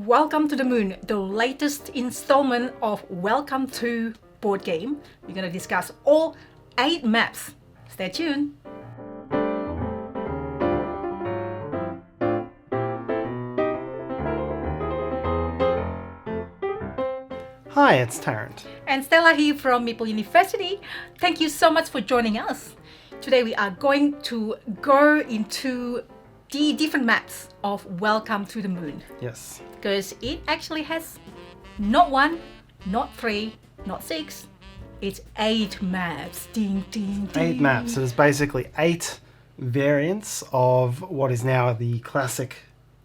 Welcome to the Moon, the latest installment of Welcome to Board Game. We're going to discuss all 8 maps. Stay tuned. Hi, it's Tarrant. And Stella here from Meeple University. Thank you so much for joining us. Today we are going to go into the different maps of Welcome to the Moon. Yes. Because it actually has not 1, not 3, not 6. It's 8 maps. Ding, ding, ding. 8 maps. So there's basically 8 variants of what is now the classic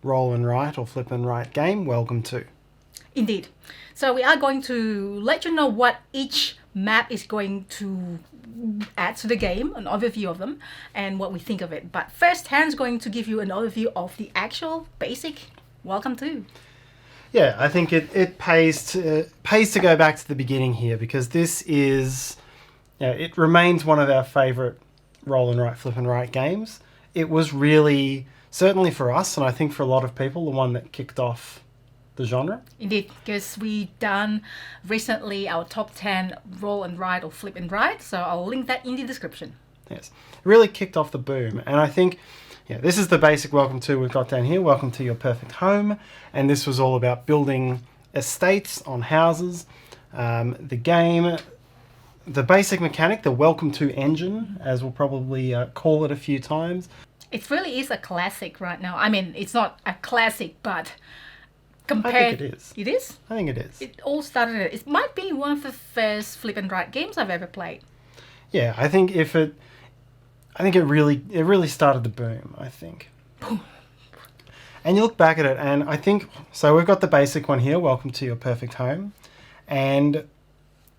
roll and write or flip and write game, Welcome to. Indeed. So we are going to let you know what each map is going to add to the game, an overview of them, and what we think of it. But first, Tarrant's going to give you an overview of the actual basic Welcome to. Yeah, I think it pays to go back to the beginning here, because this is, it remains one of our favourite roll and write, flip and write games. It was really, certainly for us, and I think for a lot of people, the one that kicked off the genre. Indeed, because we done recently our top 10 roll and write or flip and write, so I'll link that in the description. Yes, it really kicked off the boom, and I think this is the basic Welcome to we've got down here, Welcome to Your Perfect Home, and this was all about building estates on houses. The game, the basic mechanic, the Welcome to engine, as we'll probably call it a few times. It really is a classic right now. I mean, it's not a classic, but compared... I think it is. It is? I think it is. It all started... It might be one of the first flip and write games I've ever played. Yeah, I think it really started the boom, I think. And you look back at it, and I think, so we've got the basic one here, Welcome to Your Perfect Home. And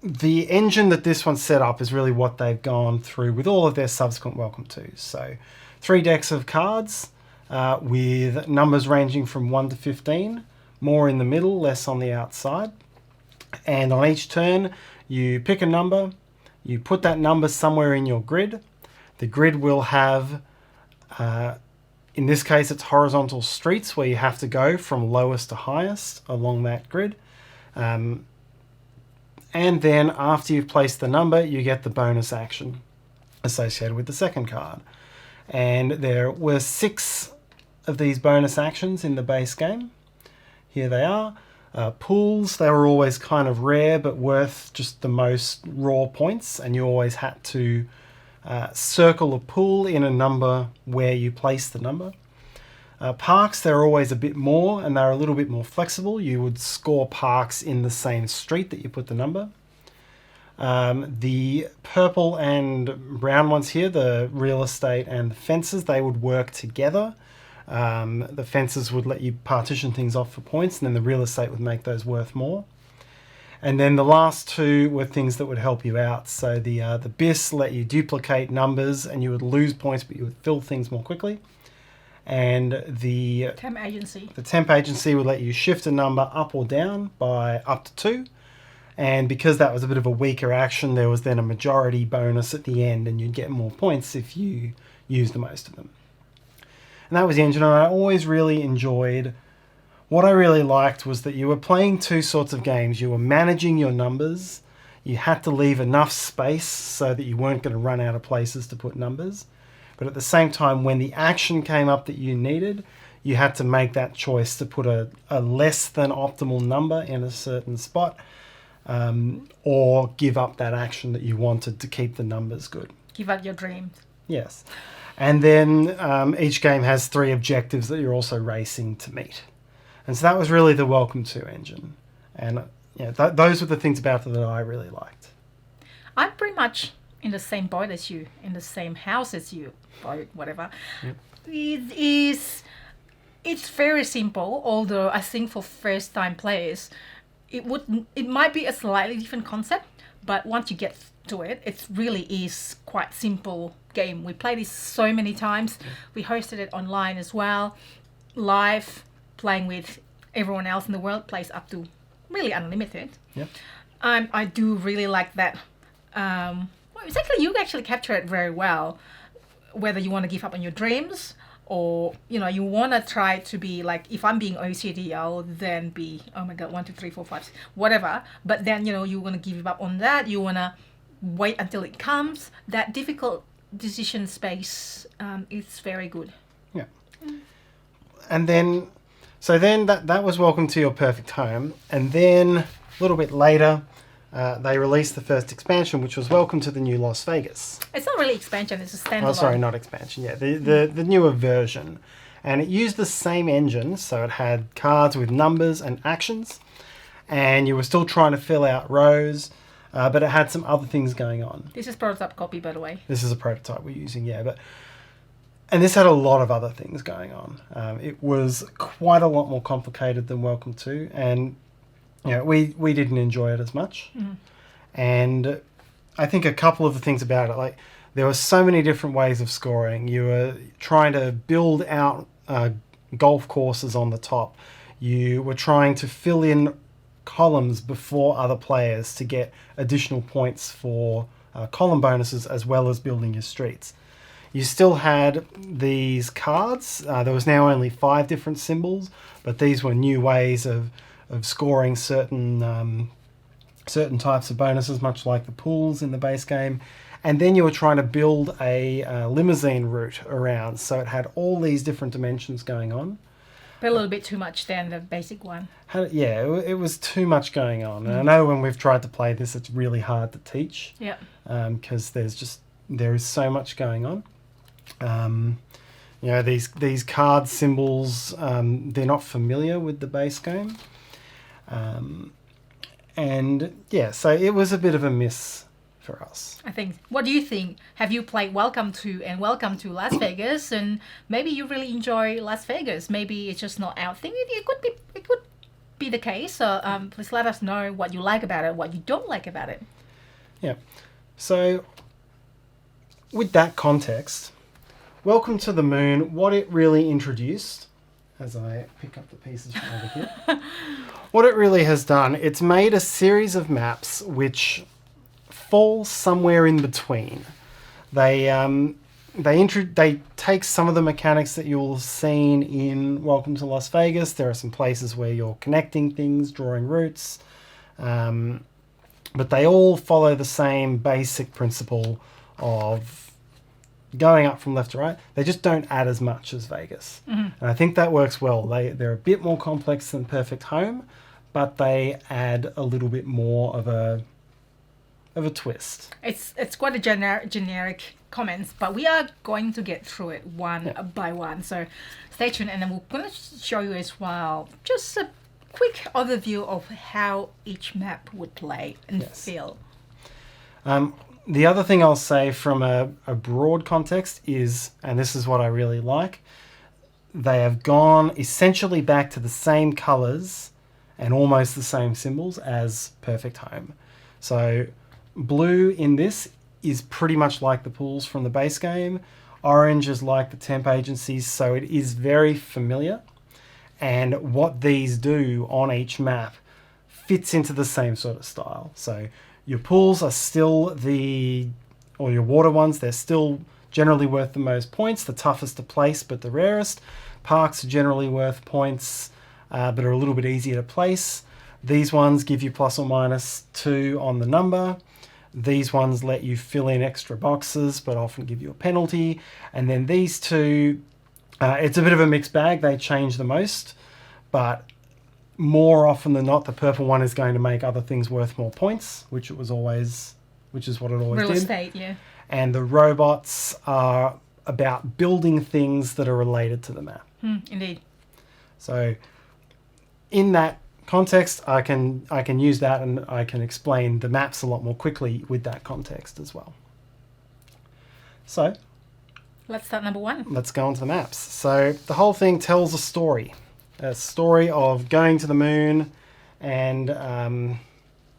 the engine that this one's set up is really what they've gone through with all of their subsequent Welcome Tos. So 3 decks of cards with numbers ranging from 1 to 15, more in the middle, less on the outside. And on each turn, you pick a number, you put that number somewhere in your grid. The grid will have, in this case, it's horizontal streets where you have to go from lowest to highest along that grid. And then after you've placed the number, you get the bonus action associated with the second card. And there were 6 of these bonus actions in the base game. Here they are. Pools, they were always kind of rare but worth just the most raw points, and you always had to circle a pool in a number where you place the number. Parks, they're always a bit more, and they're a little bit more flexible. You would score parks in the same street that you put the number. The purple and brown ones here, the real estate and the fences, they would work together. The fences would let you partition things off for points, and then the real estate would make those worth more. And then the last 2 were things that would help you out. So the BIS let you duplicate numbers, and you would lose points, but you would fill things more quickly. And the Temp agency. The temp agency would let you shift a number up or down by up to 2. And because that was a bit of a weaker action, there was then a majority bonus at the end, and you'd get more points if you used the most of them. And that was the engine, and I always really enjoyed... What I really liked was that you were playing 2 sorts of games. You were managing your numbers. You had to leave enough space so that you weren't going to run out of places to put numbers. But at the same time, when the action came up that you needed, you had to make that choice to put a less than optimal number in a certain spot, or give up that action that you wanted to keep the numbers good. Give up your dreams. Yes. And then each game has 3 objectives that you're also racing to meet. And so that was really the Welcome to engine. And those were the things about it that I really liked. I'm pretty much in the same boat as you, in the same house as you, or whatever. Yep. It's very simple, although I think for first-time players, it might be a slightly different concept, but once you get to it, it really is quite simple game. We played this so many times. Yeah. We hosted it online as well, live, playing with everyone else in the world, plays up to really unlimited. Yep. I do really like that. It's actually, you actually capture it very well, whether you want to give up on your dreams or you want to try to be like, if I'm being OCD, I'll then be, oh my god, 1 2 3 4 5 whatever, but then you want to give up on that, you want to wait until it comes. That difficult decision space is very good. Yeah. And then that was Welcome to Your Perfect Home, and then a little bit later they released the first expansion, which was Welcome to the New Las Vegas. It's not really expansion, it's a standalone. Oh, sorry, not expansion. Yeah, the newer version. And it used the same engine, so it had cards with numbers and actions, and you were still trying to fill out rows, but it had some other things going on. This is prototype copy, by the way. This is a prototype we're using, yeah. And this had a lot of other things going on. It was quite a lot more complicated than Welcome to, and we didn't enjoy it as much. Mm. And I think a couple of the things about it, like there were so many different ways of scoring. You were trying to build out golf courses on the top. You were trying to fill in columns before other players to get additional points for column bonuses, as well as building your streets. You still had these cards. There was now only 5 different symbols, but these were new ways of scoring certain types of bonuses, much like the pools in the base game. And then you were trying to build a limousine route around, so it had all these different dimensions going on. But a little bit too much than the basic one. It was too much going on. And I know when we've tried to play this, it's really hard to teach. Yeah. Because there is so much going on. These card symbols, they're not familiar with the base game. So it was a bit of a miss for us. I think. What do you think? Have you played Welcome to Las Vegas, and maybe you really enjoy Las Vegas? Maybe it's just not our thing. It could be the case. So please let us know what you like about it, what you don't like about it. Yeah. So with that context, Welcome to the Moon, what it really introduced, as I pick up the pieces from over here, what it really has done, it's made a series of maps which fall somewhere in between. They take some of the mechanics that you'll have seen in Welcome to Las Vegas. There are some places where you're connecting things, drawing routes, but they all follow the same basic principle of going up from left to right. They just don't add as much as Vegas. Mm-hmm. And I think that works well. They're a bit more complex than Perfect Home, but they add a little bit more of a twist. It's quite a generic comments, but we are going to get through it one by one. So stay tuned, and then we're going to show you as well just a quick overview of how each map would play and feel. The other thing I'll say from a broad context is, and this is what I really like, they have gone essentially back to the same colours and almost the same symbols as Perfect Home. So blue in this is pretty much like the pools from the base game. Orange is like the temp agencies, so it is very familiar. And what these do on each map fits into the same sort of style. So your pools are still or your water ones, they're still generally worth the most points, the toughest to place but the rarest. Parks are generally worth points but are a little bit easier to place. These ones give you ±2 on the number. These ones let you fill in extra boxes but often give you a penalty. And then these two, it's a bit of a mixed bag. They change the most, but more often than not, the purple one is going to make other things worth more points, which is what it always did. Real estate, yeah. And the robots are about building things that are related to the map. Indeed. So in that context, I can use that, and I can explain the maps a lot more quickly with that context as well. So let's start number 1. Let's go on to the maps. So the whole thing tells a story of going to the moon and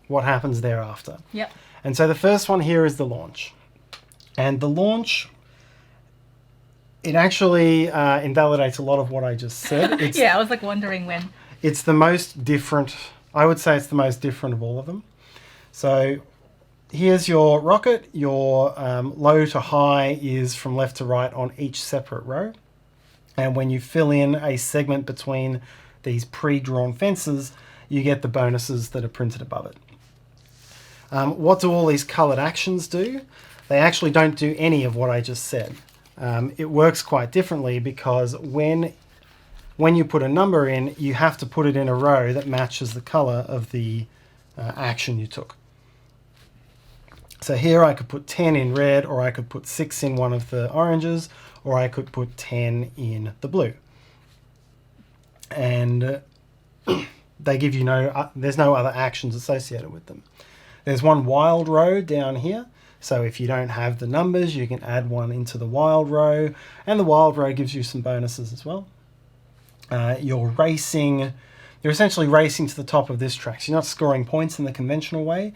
what happens thereafter. Yep. And so the first one here is the launch. And the launch, it actually invalidates a lot of what I just said. I was like wondering when. It's the most different. I would say it's the most different of all of them. So here's your rocket. Your low to high is from left to right on each separate row. And when you fill in a segment between these pre-drawn fences, you get the bonuses that are printed above it. What do all these coloured actions do? They actually don't do any of what I just said. It works quite differently because when you put a number in, you have to put it in a row that matches the colour of the action you took. So here I could put 10 in red, or I could put 6 in one of the oranges, or I could put 10 in the blue. And they give you there's no other actions associated with them. There's one wild row down here. So if you don't have the numbers, you can add one into the wild row, and the wild row gives you some bonuses as well. You're essentially racing to the top of this track. So you're not scoring points in the conventional way.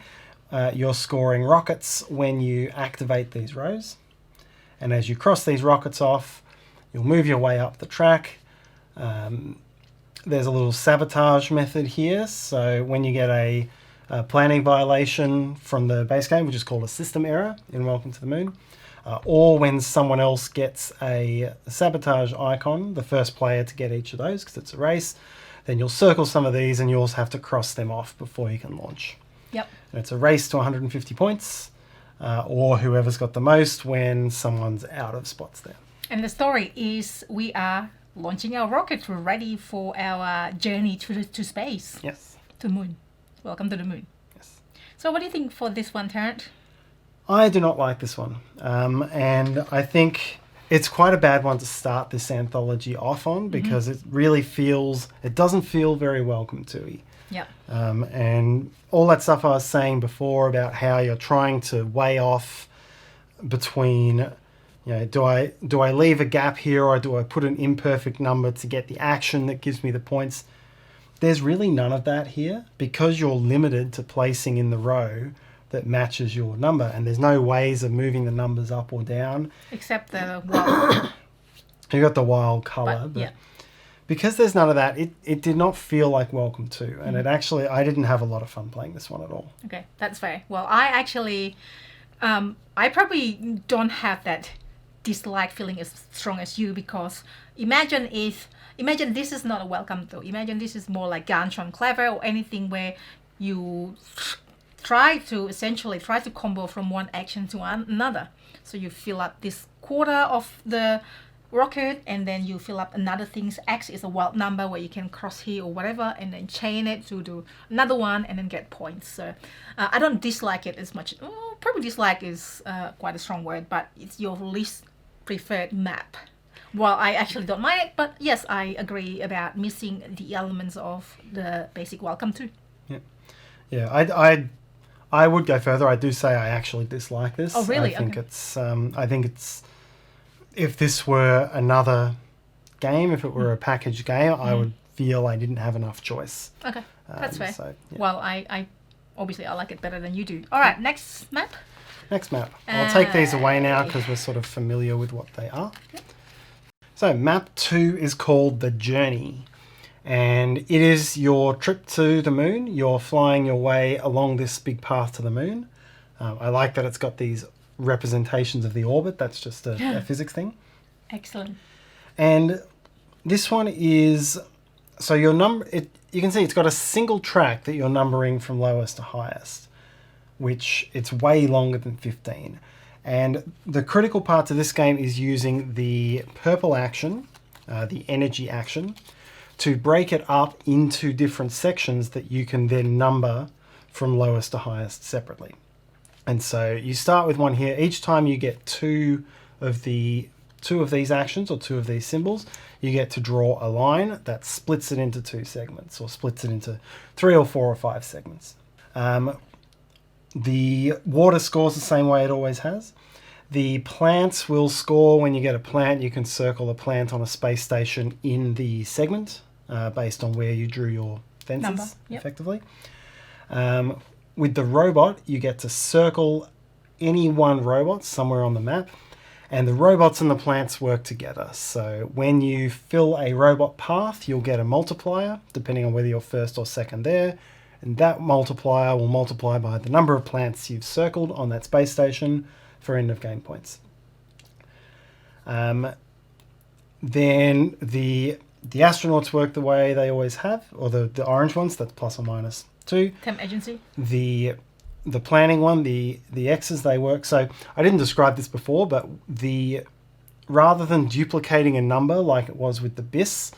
You're scoring rockets when you activate these rows. And as you cross these rockets off, you'll move your way up the track. There's a little sabotage method here. So when you get a planning violation from the base game, which is called a system error in Welcome to the Moon, or when someone else gets a sabotage icon, the first player to get each of those, because it's a race, then you'll circle some of these and you'll have to cross them off before you can launch. Yep. And it's a race to 150 points, or whoever's got the most when someone's out of spots there. And the story is we are launching our rocket. We're ready for our journey to space. Yes. To moon. Welcome to the moon. Yes. So what do you think for this one, Tarrant? I do not like this one. And I think it's quite a bad one to start this anthology off on, because it doesn't feel very welcome to-y. Yeah. And all that stuff I was saying before about how you're trying to weigh off between, do I leave a gap here, or do I put an imperfect number to get the action that gives me the points? There's really none of that here, because you're limited to placing in the row that matches your number, and there's no ways of moving the numbers up or down. Except the wild. You got the wild colour, but yeah. Because there's none of that, it did not feel like Welcome to, and I didn't have a lot of fun playing this one at all. Okay, that's fair. Well, I actually, I probably don't have that dislike feeling as strong as you, because imagine this is not a Welcome to. Imagine this is more like Gantron Clever or anything where you try to combo from one action to another. So you fill up this quarter of the rocket, and then you fill up another thing's X is a wild number where you can cross here or whatever, and then chain it to do another one and then get points. So I don't dislike it as much. Probably dislike is quite a strong word, but it's your least preferred map. Well, I actually don't mind it, but yes, I agree about missing the elements of the basic Welcome to. Yeah, I would go further. I do say I actually dislike this. Oh, really? I think it's if this were another game, if it were a packaged game, I would feel I didn't have enough choice. Okay, that's fair. So, yeah. Well, I obviously I like it better than you do. All right, next map. Next map. I'll take these away now because we're sort of familiar with what they are. Yep. So map 2 is called The Journey, and it is your trip to the moon. You're flying your way along this big path to the moon. I like that it's got these representations of the orbit. That's just a physics thing. Excellent. And this one is, so your you can see it's got a single track that you're numbering from lowest to highest, which it's way longer than 15. And the critical part to this game is using the purple action, the energy action, to break it up into different sections that you can then number from lowest to highest separately. And so you start with one here. Each time you get two of these actions or two of these symbols, you get to draw a line that splits it into 2 segments, or splits it into 3 or 4 or 5 segments. The water scores the same way it always has. The plants will score. When you get a plant, you can circle a plant on a space station in the segment based on where you drew your fences, effectively. With the robot, you get to circle any one robot somewhere on the map, and the robots and the plants work together. So when you fill a robot path, you'll get a multiplier, depending on whether you're first or second there, and that multiplier will multiply by the number of plants you've circled on that space station for end of game points. Then the astronauts work the way they always have, or the orange ones, that's ±2. Temp agency. The planning one, the X's, they work. So I didn't describe this before, but rather than duplicating a number like it was with the BIS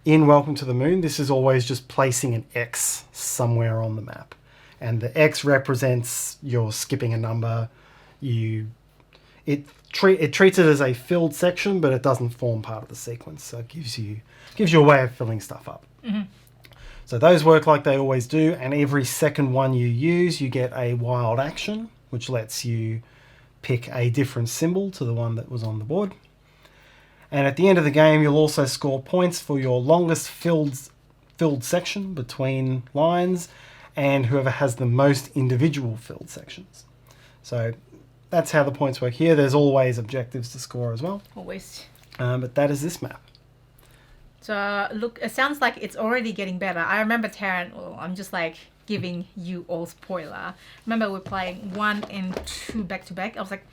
in Welcome to the Moon, this is always just placing an X somewhere on the map. And the X represents you're skipping a number. It treats it as a filled section, but it doesn't form part of the sequence. So it gives you a way of filling stuff up. Mm-hmm. So those work like they always do, and every second one you use, you get a wild action, which lets you pick a different symbol to the one that was on the board. And at the end of the game, you'll also score points for your longest filled section between lines, and whoever has the most individual filled sections. So that's how the points work here. There's always objectives to score as well. Always. But that is this map. So look, it sounds like it's already getting better. I remember Tarrant, I'm just like giving you all spoiler. Remember we're playing 1 and 2 back to back. I was like,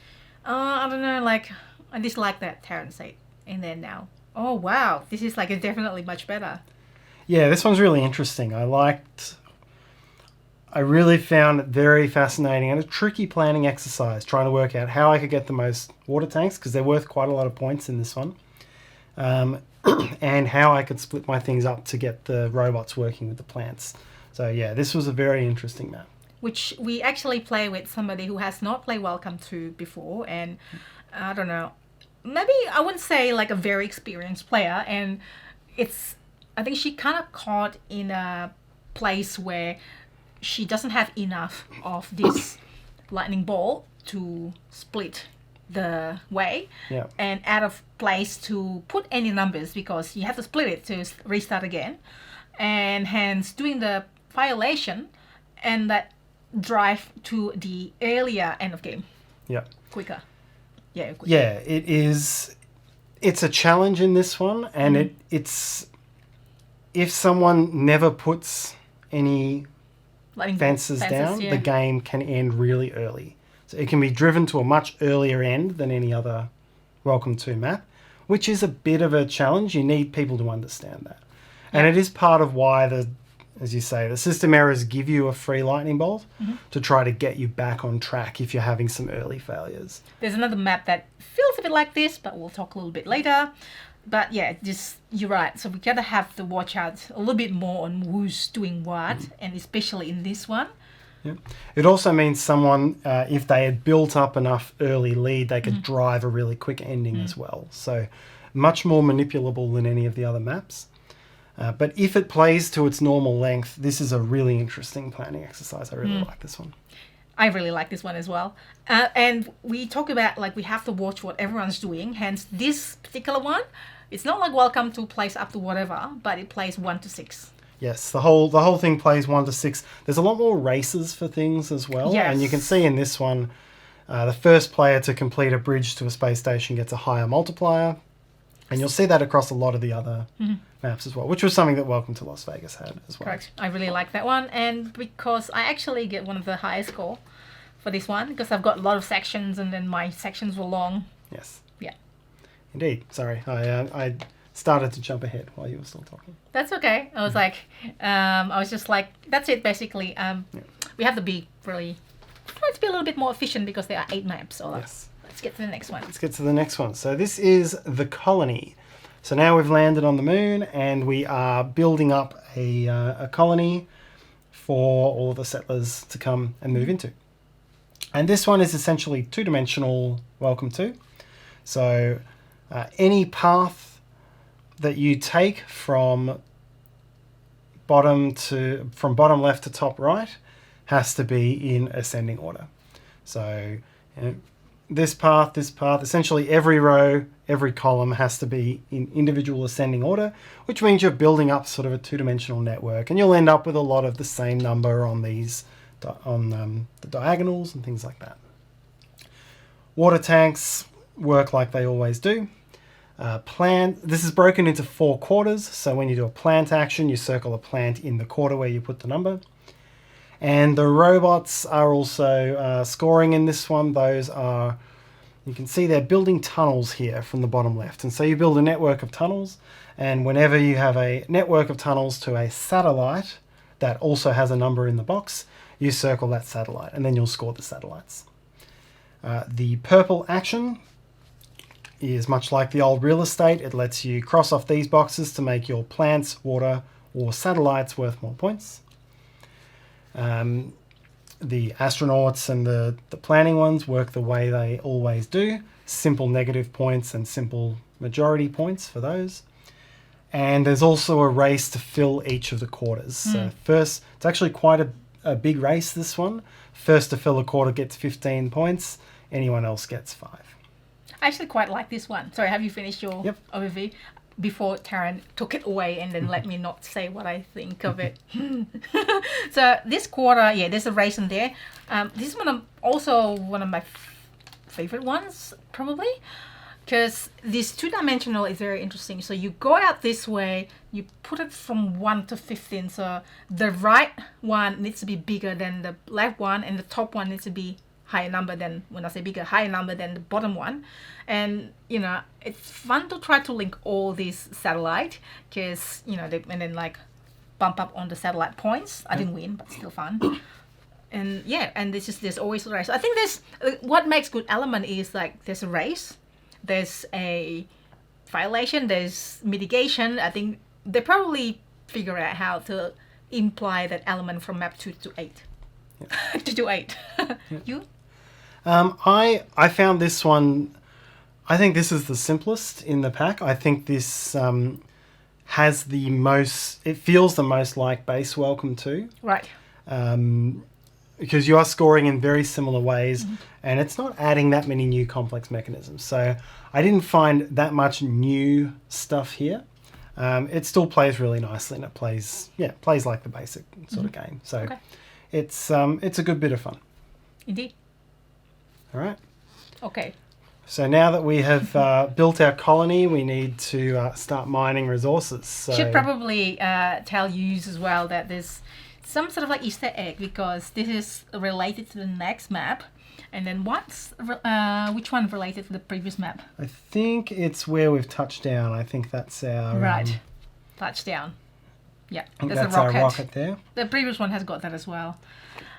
I don't know, like I dislike that, Tarrant said. And then now, oh wow, this is like definitely much better. Yeah, this one's really interesting. I really found it very fascinating and a tricky planning exercise, trying to work out how I could get the most water tanks, because they're worth quite a lot of points in this one. And how I could split my things up to get the robots working with the plants. So yeah, this was a very interesting map. Which we actually play with somebody who has not played Welcome to before, and I don't know, maybe I wouldn't say like a very experienced player, and I think she kind of caught in a place where she doesn't have enough of this lightning ball to split the way, yeah, and out of place to put any numbers because you have to split it to restart again, and hence doing the violation and that drive to the earlier end of game. Yeah, quicker. Yeah, it is. It's a challenge in this one, and it's if someone never puts any fences down, the game can end really early. So it can be driven to a much earlier end than any other Welcome to map, which is a bit of a challenge. You need people to understand that. And it is part of why as you say, the system errors give you a free lightning bolt to try to get you back on track if you're having some early failures. There's another map that feels a bit like this, but we'll talk a little bit later. But yeah, you're right. So we gotta have to watch out a little bit more on who's doing what, and especially in this one. Yeah. It also means someone, if they had built up enough early lead, they could drive a really quick ending as well. So much more manipulable than any of the other maps. But if it plays to its normal length, this is a really interesting planning exercise. I really like this one. I really like this one as well. And we talk about like we have to watch what everyone's doing. Hence this particular one, it's not like Welcome to plays up to whatever, but it plays 1 to 6. Yes, the whole thing plays 1 to 6. There's a lot more races for things as well. Yes. And you can see in this one, the first player to complete a bridge to a space station gets a higher multiplier. And you'll see that across a lot of the other maps as well, which was something that Welcome to Las Vegas had as well. Correct. I really like that one. And because I actually get one of the highest score for this one, because I've got a lot of sections and then my sections were long. Yes. Yeah. Indeed. Sorry, I started to jump ahead while you were still talking. That's okay. I was like, I was just like, that's it basically. We have to be really, try to be a little bit more efficient because there are 8 maps. Yes. Let's get to the next one. Let's get to the next one. So this is the colony. So now we've landed on the moon and we are building up a colony for all of the settlers to come and move into. And this one is essentially 2-dimensional Welcome to. So any path that you take from bottom left to top right has to be in ascending order. So this path, essentially every row, every column has to be in individual ascending order, which means you're building up sort of a 2-dimensional network, and you'll end up with a lot of the same number on these the diagonals and things like that. Water tanks work like they always do. This is broken into 4 quarters, so when you do a plant action, you circle a plant in the quarter where you put the number. And the robots are also scoring in this one. Those are You can see they're building tunnels here from the bottom left. And so you build a network of tunnels, and whenever you have a network of tunnels to a satellite that also has a number in the box, you circle that satellite, and then you'll score the satellites. The purple action is much like the old real estate. It lets you cross off these boxes to make your plants, water, or satellites worth more points. The astronauts and the planning ones work the way they always do. Simple negative points and simple majority points for those. And there's also a race to fill each of the quarters. So first, it's actually quite a big race, this one. First to fill a quarter gets 15 points. Anyone else gets 5. I actually quite like this one. Sorry, have you finished your overview? Before Tarrant took it away and then let me not say what I think of it. So this quarter, there's a race in there. This is also one of my favorite ones, probably, because this 2-dimensional is very interesting. So you go out this way, you put it from 1 to 15. So the right one needs to be bigger than the left one, and the top one needs to be higher number than, when I say bigger, higher number than the bottom one. And it's fun to try to link all these satellite, because and then like bump up on the satellite points. I didn't win, but still fun. And and there's always a race. I think there's what makes good element is like there's a race, there's a violation, there's mitigation. I think they probably figure out how to imply that element from map 2 to 8. To 8. You? I found this one, I think this is the simplest in the pack. I think this has the most, it feels the most like base Welcome To. Right. Because you are scoring in very similar ways, and it's not adding that many new complex mechanisms. So I didn't find that much new stuff here. It still plays really nicely, and it plays like the basic sort of game. So it's a good bit of fun. Indeed. All right. Okay. So now that we have built our colony, we need to start mining resources. So should probably tell yous as well that there's some sort of like Easter egg, because this is related to the next map. And then which one related to the previous map? I think it's where we've touched down. I think that's our... Right. Touchdown. Yeah. That's our rocket there. The previous one has got that as well.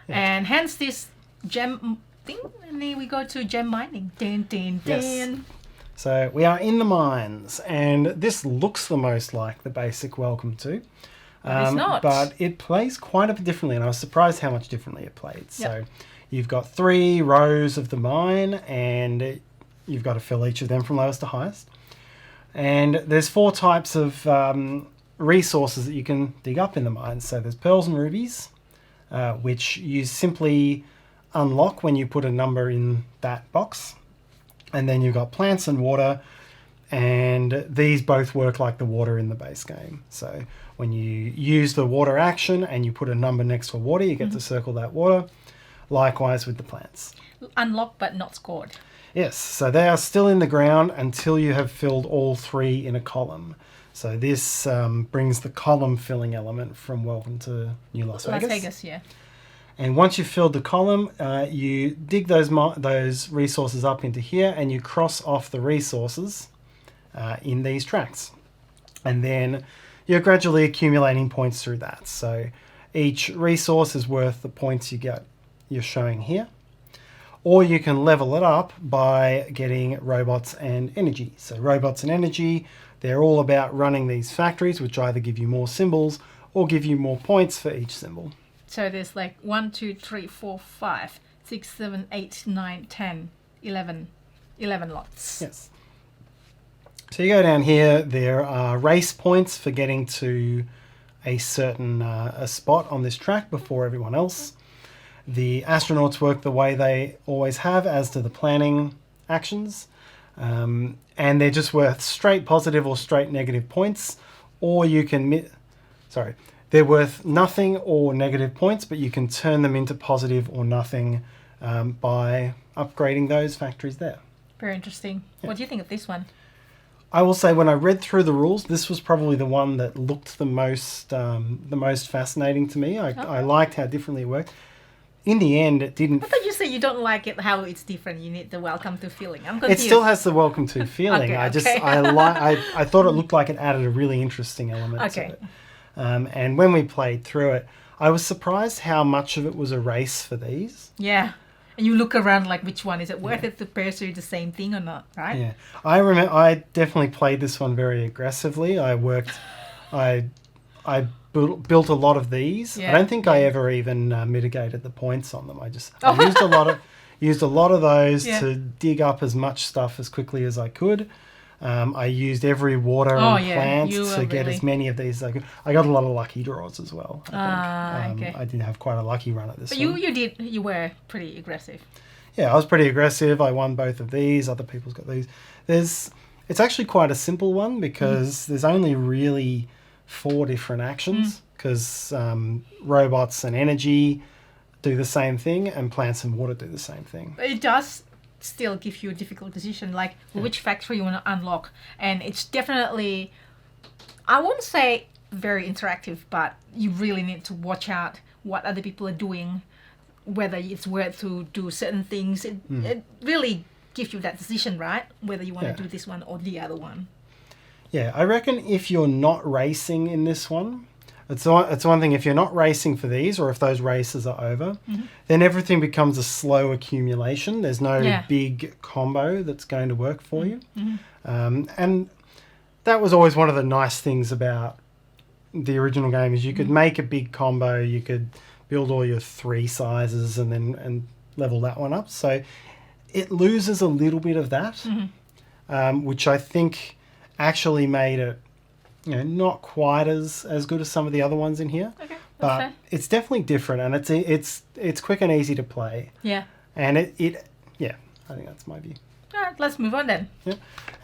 Yeah. And hence this gem thing. And then we go to gem mining. Yes. So we are in the mines. And this looks the most like the basic Welcome To. It's not. But it plays quite a bit differently. And I was surprised how much differently it played. So you've got 3 rows of the mine, and you've got to fill each of them from lowest to highest. And there's 4 types of resources that you can dig up in the mine. So there's pearls and rubies, which you simply unlock when you put a number in that box. And then you've got plants and water, and these both work like the water in the base game. So when you use the water action and you put a number next to water, you get to circle that water. Likewise with the plants. Unlocked but not scored. Yes, so they are still in the ground until you have filled all 3 in a column. So this brings the column filling element from Welcome to New Las Vegas. Las Vegas, yeah. And once you've filled the column, you dig those resources up into here, and you cross off the resources in these tracks. And then you're gradually accumulating points through that. So each resource is worth the points you're showing here. Or you can level it up by getting robots and energy. So robots and energy, they're all about running these factories, which either give you more symbols or give you more points for each symbol. So there's like 1, 2, 3, 4, 5, 6, 7, 8, 9, 10, 11 lots. Yes. So you go down here, there are race points for getting to a certain a spot on this track before everyone else. The astronauts work the way they always have, as do the planning actions. And they're just worth straight positive or straight negative points. Or you can... they're worth nothing or negative points, but you can turn them into positive or nothing by upgrading those factories there. Very interesting. Yeah. What do you think of this one? I will say, when I read through the rules, this was probably the one that looked the most fascinating to me. I liked how differently it worked. in the end, it didn't. I thought you said you don't like it how it's different. You need the welcome to feeling. I'm It confused. still has the welcome to feeling. Okay, I just okay. I thought it looked like it added a really interesting element Okay. to it. And when we played through it, I was surprised how much of it was a race for these. Yeah. And you look around like which one is it worth it to pursue the same thing or not, right? Yeah, I remember. I definitely played this one very aggressively. I built a lot of these. Yeah, I don't think I yeah. ever even mitigated the points on them. I Oh. used a lot of those Yeah. to dig up as much stuff as quickly as I could. I used every water Oh, and yeah, plant you to were get really- as many of these as I could. I got a lot of lucky draws as well. I think. Okay. I did have quite a lucky run at this But one. you were pretty aggressive. Yeah, I was pretty aggressive. I won both of these. Other people's got these. It's actually quite a simple one because there's only really 4 different actions because robots and energy do the same thing and plants and water do the same thing. But it does still give you a difficult decision, like which factory you want to unlock. And it's definitely, I won't say very interactive, but you really need to watch out what other people are doing, whether it's worth to do certain things. It really gives you that decision, right? Whether you want Yeah. to do this one or the other one. Yeah, I reckon if you're not racing in this one, it's one thing if you're not racing for these or if those races are over, then everything becomes a slow accumulation. There's no Yeah. big combo that's going to work for you. And that was always one of the nice things about the original game is you could make a big combo, you could build all your 3 sizes and level that one up. So it loses a little bit of that, which I think actually made it not quite as good as some of the other ones in here. Okay, that's But fair. it's definitely different and it's quick and easy to play. Yeah. And I think that's my view. All right, let's move on then. Yeah.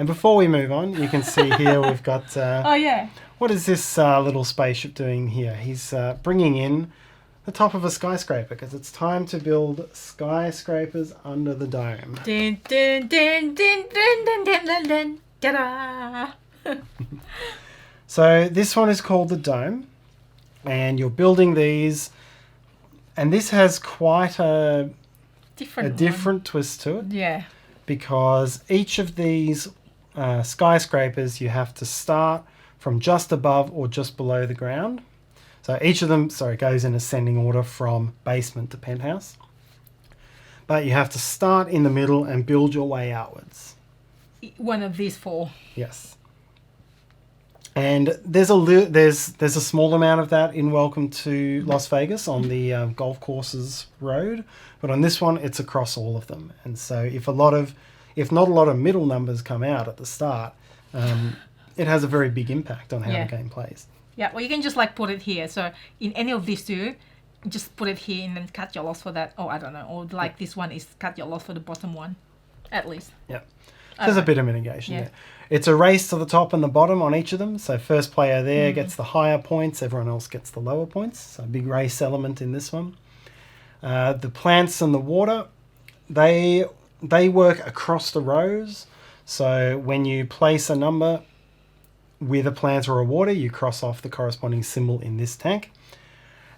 And before we move on, you can see here we've got Oh, yeah. what is this little spaceship doing here? He's bringing in the top of a skyscraper because it's time to build skyscrapers under the dome. Dun, dun, dun, dun, dun, dun, dun, dun, dun. Ta-da! So this one is called the dome, and you're building these, and this has quite a different twist to it Yeah. because each of these skyscrapers you have to start from just above or just below the ground. So each of them, goes in ascending order from basement to penthouse. But you have to start in the middle and build your way outwards. One of these 4. Yes. And there's a small amount of that in Welcome to Las Vegas on the golf courses road, but on this one it's across all of them. And so if not a lot of middle numbers come out at the start, it has a very big impact on how Yeah. the game plays. Yeah, well, you can just like put it here. So in any of these 2, just put it here and then cut your loss for that. Oh, I don't know. Or like this one is cut your loss for the bottom one, at least. Yeah. There's a bit of mitigation Yeah. there. It's a race to the top and the bottom on each of them. So first player there gets the higher points, everyone else gets the lower points. So a big race element in this one. The plants and the water, they work across the rows. So when you place a number with a plant or a water, you cross off the corresponding symbol in this tank.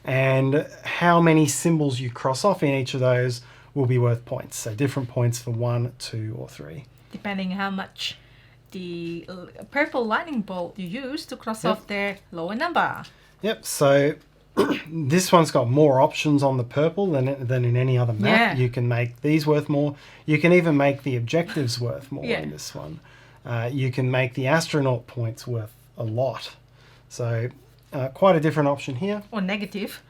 And how many symbols you cross off in each of those will be worth points. So different points for 1, 2, or 3. Depending how much the purple lightning bolt you use to cross off their lower number. Yep, so this one's got more options on the purple than in any other map. Yeah. You can make these worth more. You can even make the objectives worth more Yeah. in this one. You can make the astronaut points worth a lot. So quite a different option here. Or negative.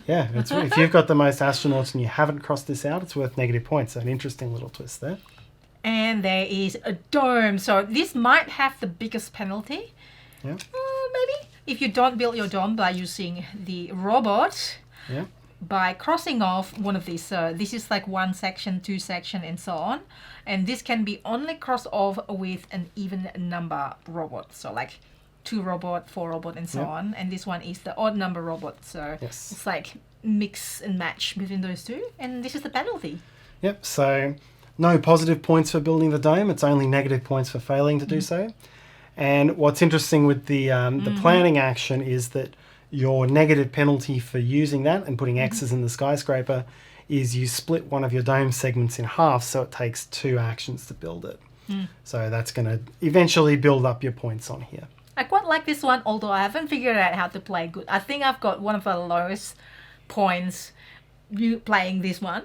Yeah, if you've got the most astronauts and you haven't crossed this out, it's worth negative points. So an interesting little twist there. And there is a dome. So this might have the biggest penalty. Yeah. Maybe. If you don't build your dome by using the robot, Yeah. by crossing off one of these. So this is like 1 section, 2 section, and so on. And this can be only crossed off with an even number robot. So like 2 robot, 4 robot, and so Yep. on. And this one is the odd number robot. So Yes. it's like mix and match between those 2. And this is the penalty. Yep, so no positive points for building the dome. It's only negative points for failing to do so. And what's interesting with the planning action is that your negative penalty for using that and putting X's in the skyscraper is you split one of your dome segments in half, so it takes 2 actions to build it. So that's going to eventually build up your points on here. I quite like this one, although I haven't figured out how to play good. I think I've got one of the lowest points playing this one.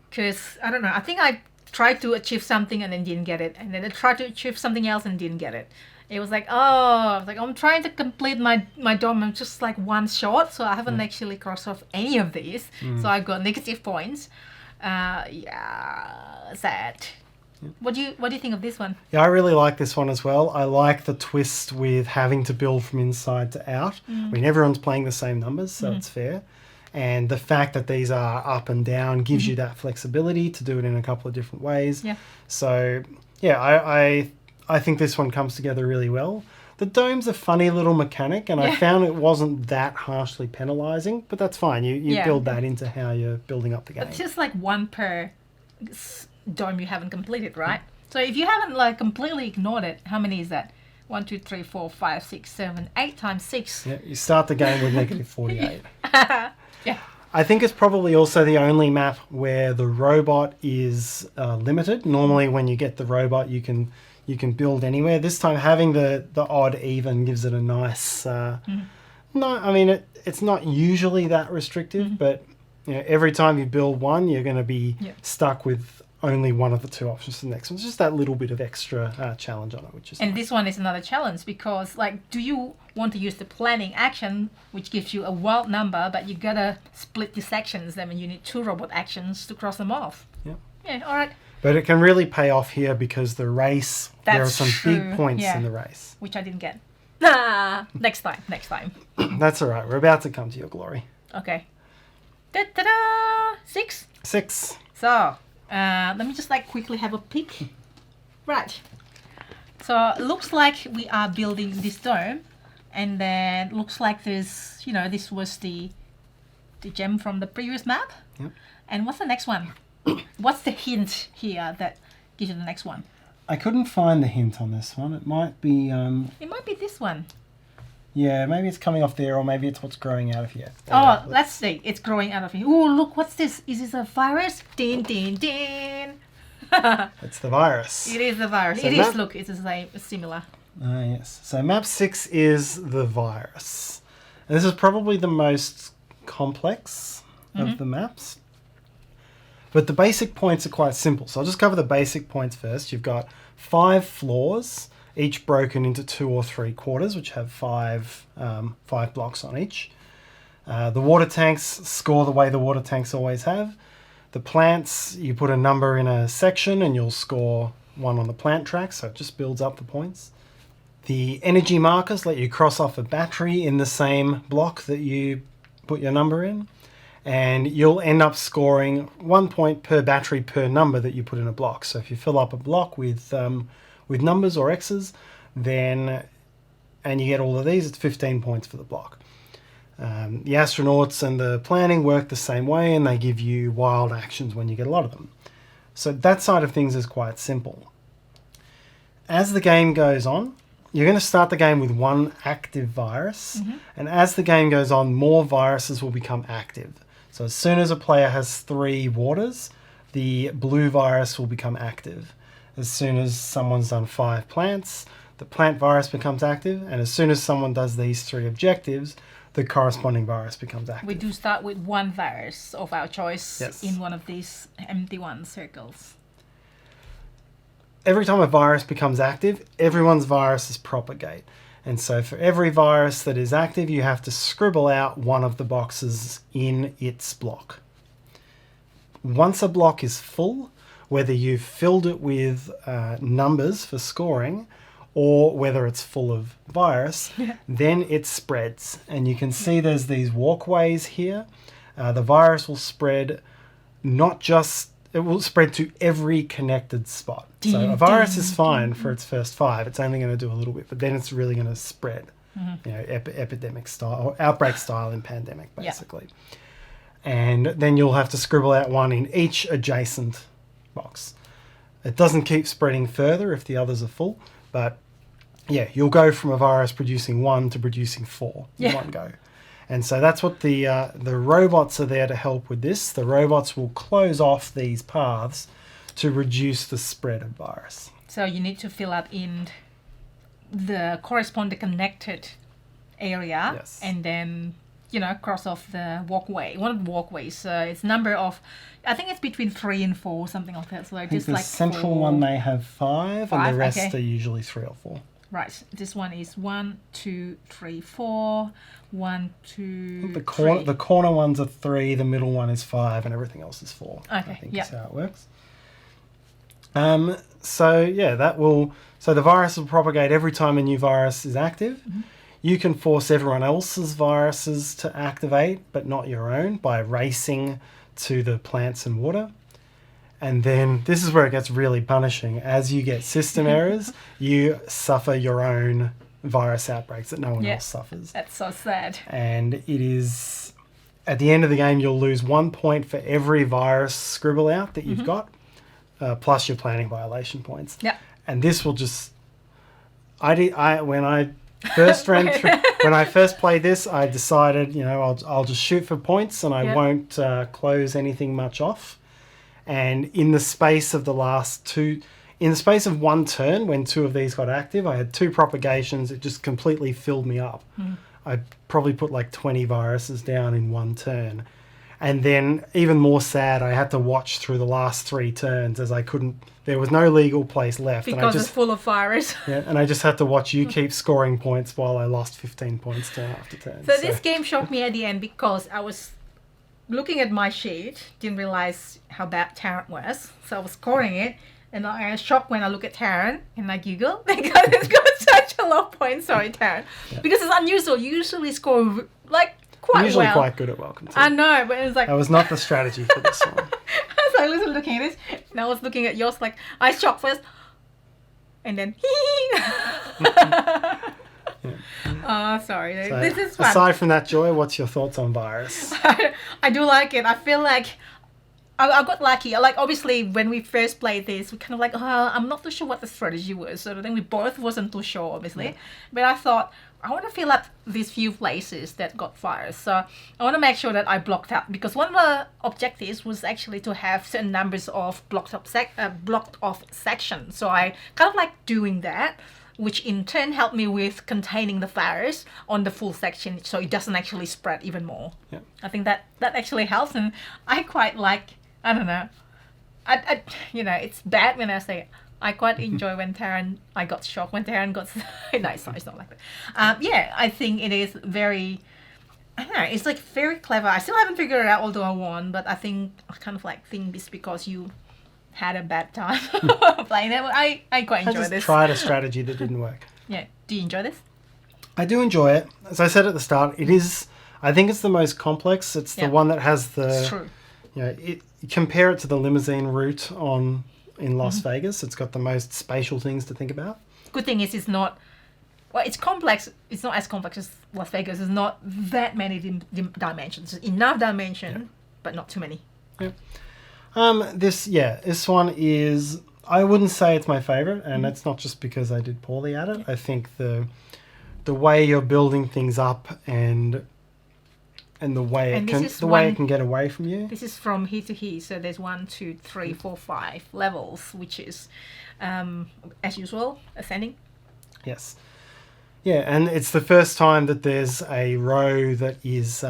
Because, I don't know, I think I tried to achieve something and then didn't get it. And then I tried to achieve something else and didn't get it. It was like, I'm trying to complete my dome. I'm just like one short, so I haven't actually crossed off any of these. So I've got negative points. Sad. What do you think of this one? Yeah, I really like this one as well. I like the twist with having to build from inside to out. I mean, everyone's playing the same numbers, so it's fair. And the fact that these are up and down gives you that flexibility to do it in a couple of different ways. Yeah. So, yeah, I think this one comes together really well. The dome's a funny little mechanic, and I found it wasn't that harshly penalising, but that's fine. You build that into how you're building up the game. It's just like one per dome you haven't completed, right? So if you haven't like completely ignored it, how many is that? 1, 2, 3, 4, 5, 6, 7, 8 times 6. Yeah, you start the game with negative 48. Yeah. I think it's probably also the only map where the robot is limited. Normally when you get the robot, you can build anywhere. This time having the odd even gives it a nice... it's not usually that restrictive, but every time you build one, you're going to be stuck with only one of the 2 options for the next one. It's just that little bit of extra challenge on it, which is And nice. this one is another challenge because, like, do you want to use the planning action, which gives you a wild number, but you gotta split the sections, then you need 2 robot actions to cross them off. Yeah, all right. But it can really pay off here because the race, there are some big points in the race. Which I didn't get. Next time. That's all right. We're about to come to your glory. Okay. Da-da-da! 6. 6. So, let me just like quickly have a peek. Right. So, it looks like we are building this dome. And then looks like there's, this was the gem from the previous map. Yep. And what's the next one? What's the hint here that gives you the next one? I couldn't find the hint on this one. It might be... It might be this one. Yeah, maybe it's coming off there, or maybe it's what's growing out of here. Let's see. It's growing out of here. Oh, look, what's this? Is this a virus? Din, din, din. It's the virus. It is the virus. So look, it's the same, similar. Yes. So map 6 is the virus. And this is probably the most complex of the maps. But the basic points are quite simple. So I'll just cover the basic points first. You've got 5 floors, each broken into 2 or 3 quarters, which have 5 blocks on each. The water tanks score the way the water tanks always have. The plants, you put a number in a section and you'll score 1 on the plant track, so it just builds up the points. The energy markers let you cross off a battery in the same block that you put your number in. And you'll end up scoring 1 point per battery per number that you put in a block. So if you fill up a block with numbers or X's, and you get all of these, it's 15 points for the block. The astronauts and the planning work the same way, and they give you wild actions when you get a lot of them. So that side of things is quite simple. As the game goes on, you're going to start the game with 1 active virus, and as the game goes on, more viruses will become active. So as soon as a player has 3 waters, the blue virus will become active. As soon as someone's done 5 plants, the plant virus becomes active, and as soon as someone does these 3 objectives, the corresponding virus becomes active. We do start with 1 virus of our choice Yes. in one of these empty circles. Every time a virus becomes active, everyone's viruses propagate. And so for every virus that is active, you have to scribble out one of the boxes in its block. Once a block is full, whether you've filled it with numbers for scoring or whether it's full of virus, then it spreads. And you can see there's these walkways here. The virus will spread it will spread to every connected spot. So a virus is fine for its first 5. It's only going to do a little bit, but then it's really going to spread. Epidemic style or outbreak style in pandemic, basically. And then you'll have to scribble out 1 in each adjacent box. It doesn't keep spreading further if the others are full, but you'll go from a virus producing 1 to producing 4 in one go. And so that's what the robots are there to help with this. The robots will close off these paths to reduce the spread of virus. So you need to fill up in the corresponding connected area, Yes. and then cross off the walkway. One of the walkways. It's number of, I think it's between 3 and 4, something like that. So I think just the like central 4. one may have 5, and the rest okay. are usually 3 or 4. Right. This one is 1, 2, 3, 4. 1, 2, The 3. the corner ones are 3, the middle one is 5, and everything else is 4. Okay, I think yeah. is how it works. So the virus will propagate every time a new virus is active. Mm-hmm. You can force everyone else's viruses to activate, but not your own, by racing to the plants and water. And then this is where it gets really punishing. As you get system errors, you suffer your own virus outbreaks that no one else suffers. That's so sad. And it is, at the end of the game, you'll lose 1 point for every virus scribble out that you've got, plus your planning violation points. Yeah. And this will just, when I first played this, I decided, I'll just shoot for points and I won't close anything much off. And in the space of in the space of 1 turn, when 2 of these got active, I had 2 propagations. It just completely filled me up. I probably put like 20 viruses down in 1 turn. And then, even more sad, I had to watch through the last 3 turns as there was no legal place left. Because it's full of virus. Yeah, and I just had to watch you keep scoring points while I lost 15 points turn after turn. So this game shocked me at the end because I was looking at my sheet, didn't realize how bad Tarrant was. So I was scoring it, and I was shocked when I look at Tarrant and I giggle because it's got such a low point. Sorry, Tarrant. Yeah. Because it's unusual. You usually score like quite I'm usually well. quite good at Welcome to. I know, but it was like... That was not the strategy for this one. So I was looking at this, and I was looking at yours like, I shocked first, and then sorry. So, this is fun. aside from that, Joy, what's your thoughts on virus? I do like it. I feel like I got lucky. Like, obviously, when we first played this, we kind of like, I'm not too sure what the strategy was. So I think we both wasn't too sure, obviously. Yeah. But I thought, I want to fill up these few places that got virus. So I want to make sure that I blocked out. Because one of the objectives was actually to have certain numbers of blocked off sections. So I kind of like doing that, which in turn helped me with containing the virus on the full section so it doesn't actually spread even more. Yeah. I think that actually helps, and I quite like, I don't know, I it's bad when I say I quite enjoy when I got shocked when Tarrant got, no, it's not like that. I think it is very, I don't know, it's like very clever. I still haven't figured it out, although I won, but I think, I kind of like think it's because you had a bad time playing it. I quite enjoy this. I just tried a strategy that didn't work. Yeah. Do you enjoy this? I do enjoy it. As I said at the start, it is, I think it's the most complex. It's the one that has the... It's true. Compare it to the limousine route in Las Vegas. It's got the most spatial things to think about. Good thing is it's not... Well, it's complex. It's not as complex as Las Vegas. There's not that many dimensions. There's enough dimension, but not too many. Yeah. This one is, I wouldn't say it's my favorite, and that's not just because I did poorly at it. I think the way you're building things up and the way it can get away from you. This is from here to here, so there's 1, 2, 3, 4, 5 levels, which is as usual ascending. Yes. Yeah, and it's the first time that there's a row that is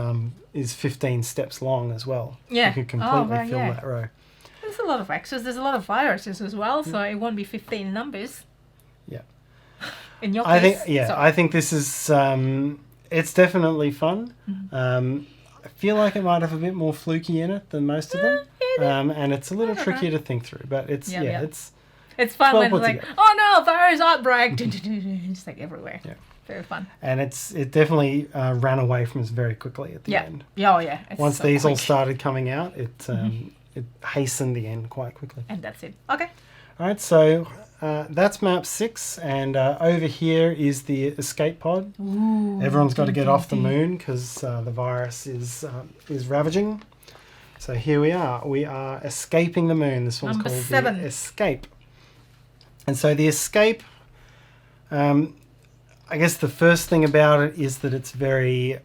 15 steps long as well. Yeah. You can completely fill that row. There's a lot of X's. There's a lot of viruses as well, so it won't be 15 numbers. Yeah. In your case. I think this is it's definitely fun. I feel like it might have a bit more fluky in it than most of them. And it's a little trickier to think through, but it's it's fun when it's like, oh no, virus outbreak. It's like everywhere. Yeah. Very fun. And it definitely ran away from us very quickly at the end. Yeah, oh yeah. Once these all started coming out, it hastened the end quite quickly. And that's it. Okay. All right, so that's map 6, and over here is the escape pod. Ooh, everyone's got to get off the moon because the virus is ravaging. So here we are. We are escaping the moon. This one's Number called 7. The Escape. And so the escape, I guess the first thing about it is that it's very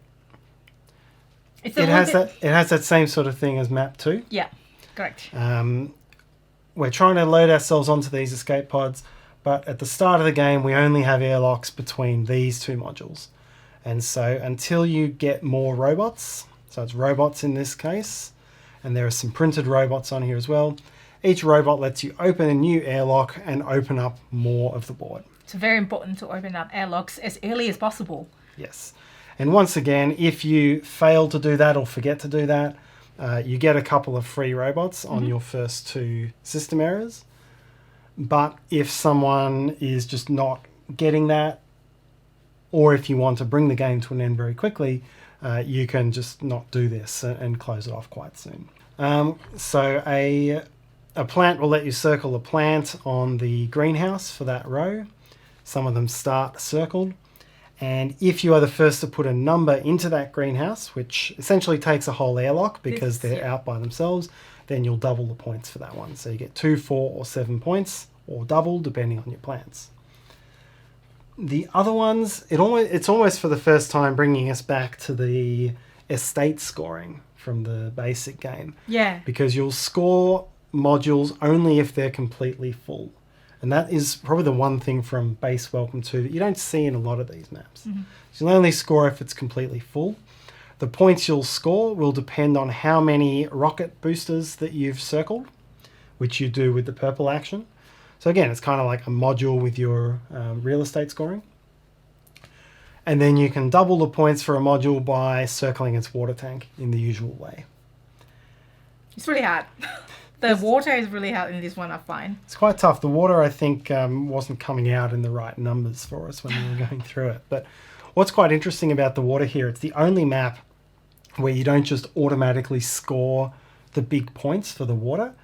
It's a It little has bit... that. It has that same sort of thing as map 2. Yeah, correct. We're trying to load ourselves onto these escape pods, but at the start of the game, we only have airlocks between these two modules. And so until you get more robots, so it's robots in this case, and there are some printed robots on here as well, each robot lets you open a new airlock and open up more of the board. It's very important to open up airlocks as early as possible. Yes. And once again, if you fail to do that or forget to do that, you get a couple of free robots on your first 2 system errors. But if someone is just not getting that, or if you want to bring the game to an end very quickly, you can just not do this and close it off quite soon. So a plant will let you circle a plant on the greenhouse for that row. Some of them start circled. And if you are the first to put a number into that greenhouse, which essentially takes a whole airlock because they're out by themselves, then you'll double the points for that one. So you get 2, 4, or 7 points, or double, depending on your plants. The other ones, it's almost for the first time bringing us back to the estate scoring from the basic game. Yeah. Because you'll score modules only if they're completely full. And that is probably the one thing from base Welcome to that you don't see in a lot of these maps. So you'll only score if it's completely full. The points you'll score will depend on how many rocket boosters that you've circled, which you do with the purple action. So again, it's kind of like a module with your real estate scoring. And then you can double the points for a module by circling its water tank in the usual way. It's really hard. The water is really hard in this one, I find. It's quite tough. The water, I think, wasn't coming out in the right numbers for us when we were going through it. But what's quite interesting about the water here, it's the only map where you don't just automatically score the big points for the water.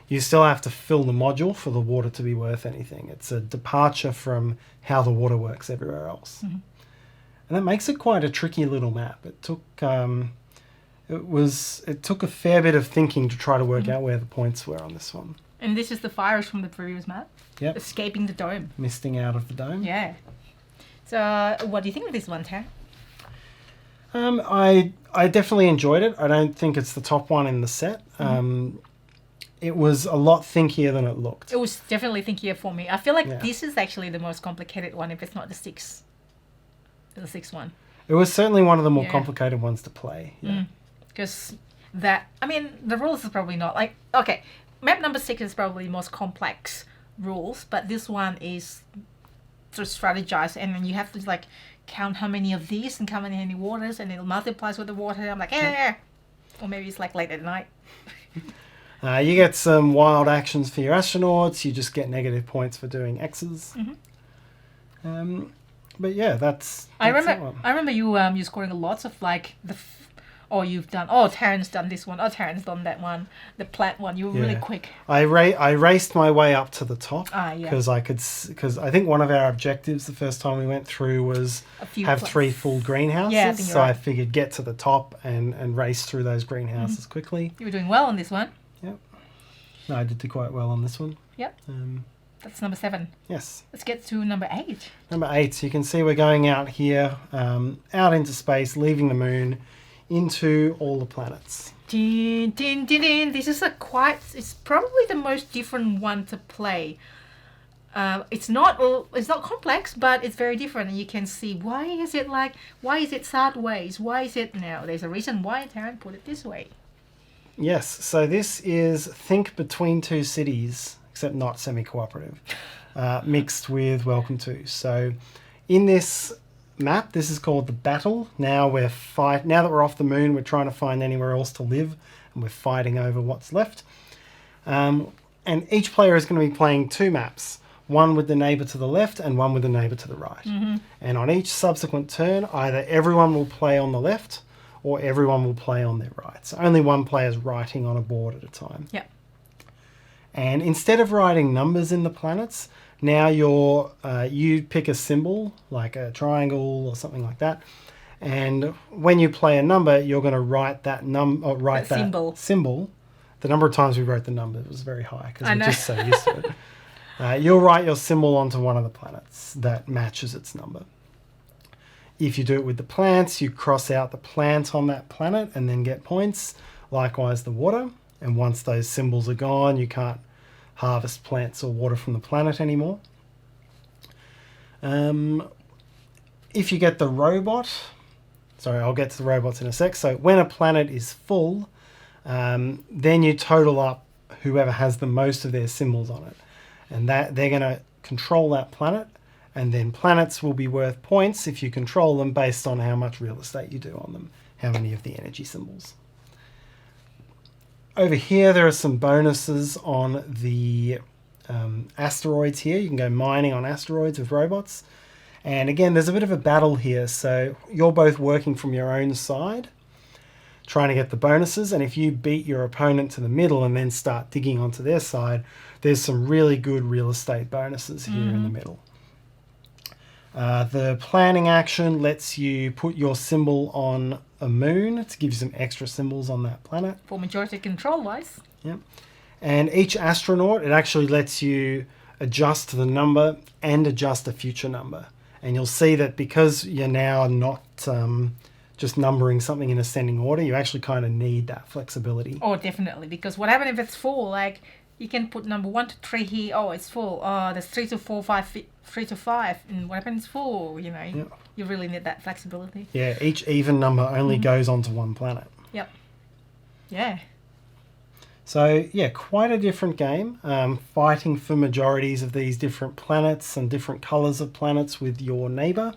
You still have to fill the module for the water to be worth anything. It's a departure from how the water works everywhere else. And that makes it quite a tricky little map. It took... It took a fair bit of thinking to try to work out where the points were on this one. And this is the fires from the previous map. Yep. Escaping the dome. Misting out of the dome. Yeah. So, what do you think of this one, Tarrant? I definitely enjoyed it. I don't think it's the top one in the set. It was a lot thinkier than it looked. It was definitely thinkier for me. I feel like this is actually the most complicated one if it's not the sixth one. It was certainly one of the more complicated ones to play. Yeah. Because the rules is probably not like, okay, map number 6 is probably the most complex rules, but this one is to strategize, and then you have to like count how many of these and how many waters, and it multiplies with the water. I'm like, or maybe it's like late at night. You get some wild actions for your astronauts. You just get negative points for doing X's. But yeah, that's I remember you scoring lots of like Tarrant's done this one. Oh, Tarrant's done that one. The plant one. You were really quick. I raced my way up to the top because because I think one of our objectives the first time we went through was have 3 full greenhouses. Yeah, I think you're right. I figured get to the top and race through those greenhouses quickly. You were doing well on this one. Yep. No, I did do quite well on this one. Yep. That's number 7. Yes. Let's get to number 8. Number 8. So you can see we're going out here, out into space, leaving the moon, into all the planets. Din, din, din, din. This is it's probably the most different one to play. It's not complex, but it's very different, and you can see why is it sideways? Why is it now? There's a reason why Tarrant put it this way. Yes, so this is think between two cities, except not semi-cooperative, mixed with Welcome to. So in this map, this is called the battle. Now that we're off the moon, we're trying to find anywhere else to live, and we're fighting over what's left. And each player is going to be playing 2 maps, one with the neighbour to the left and one with the neighbour to the right. And on each subsequent turn, either everyone will play on the left or everyone will play on their right. So only one player is writing on a board at a time. Yeah. And instead of writing numbers in the planets, now you pick a symbol, like a triangle or something like that. And when you play a number, you're going to write that symbol. The number of times we wrote the number was very high because we're just so used to it. You'll write your symbol onto one of the planets that matches its number. if you do it with the plants, you cross out the plant on that planet and then get points. Likewise, the water. And once those symbols are gone, you can't harvest plants or water from the planet anymore. If you get the robot, sorry, I'll get to the robots in a sec. So when a planet is full, then you total up whoever has the most of their symbols on it. And that they're going to control that planet. And then planets will be worth points if you control them based on how much real estate you do on them, how many of the energy symbols. Over here, there are some bonuses on the asteroids here. You can go mining on asteroids with robots. And again, there's a bit of a battle here. So you're both working from your own side, trying to get the bonuses. And if you beat your opponent to the middle and then start digging onto their side, there's some really good real estate bonuses here in the middle. The planning action lets you put your symbol on a moon to give you some extra symbols on that planet. For majority control wise. Yep. And each astronaut, it actually lets you adjust the number and adjust a future number. And you'll see that because you're now not just numbering something in ascending order, you actually kind of need that flexibility. Oh, definitely. Because what happens if it's full? Like, you can put number 1 to 3 here. Oh, it's full. Oh, there's 3 to 4, 3 to 5. And what happens full? You know, Yep. you really need that flexibility. Yeah, each even number only goes onto one planet. Yep. Yeah. So, yeah, quite a different game. Fighting for majorities of these different planets and different colours of planets with your neighbour,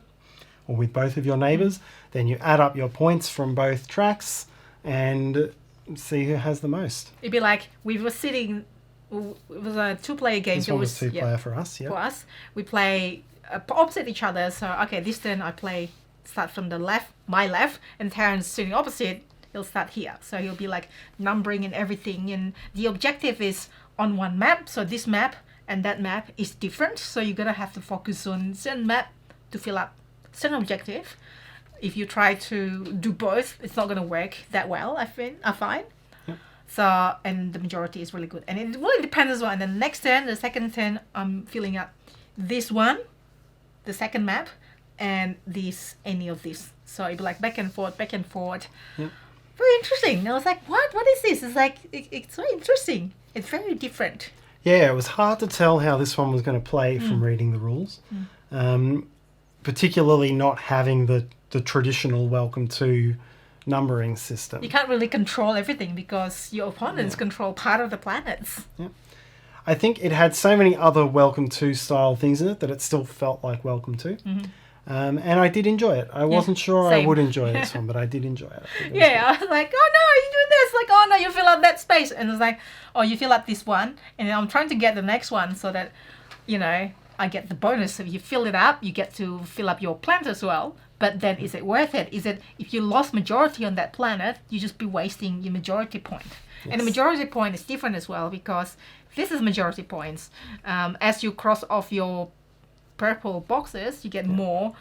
or with both of your neighbours. Then you add up your points from both tracks and see who has the most. It'd be like we were sitting. It was a 2-player game. This one was 2-player for us, yeah. For us, we play opposite each other. So, okay, this turn I start from the left, my left, and Terrence sitting opposite. He'll start here. So he'll be like numbering and everything. And the objective is on one map. So this map and that map is different. So you're going to have to focus on certain map to fill up certain objective. If you try to do both, it's not going to work that well, I find. Yep. So, and the majority is really good. And it really depends as well. And then the next turn, the second turn, I'm filling up this one, the second map, and any of this. So it'd be like back and forth, back and forth. Yep. Very interesting. And I was like, what is this? It's like, it's very interesting. It's very different. Yeah, it was hard to tell how this one was going to play from reading the rules. Particularly not having the traditional welcome to numbering system. You can't really control everything because your opponents control part of the planets. Yeah. I think it had so many other welcome to style things in it that it still felt like welcome to. And I did enjoy it. I wasn't sure same. I would enjoy this one, but I did enjoy it. I was like, oh no, you doing this? Like, oh no, you fill up that space. And it's like, oh, you fill up this one. And then I'm trying to get the next one so that, you know, I get the bonus. If you fill it up, you get to fill up your planet as well. But then is it worth it? Is it, if you lost majority on that planet, you just be wasting your majority point. Yes. And the majority point is different as well because this is majority points. As you cross off your purple boxes, you get more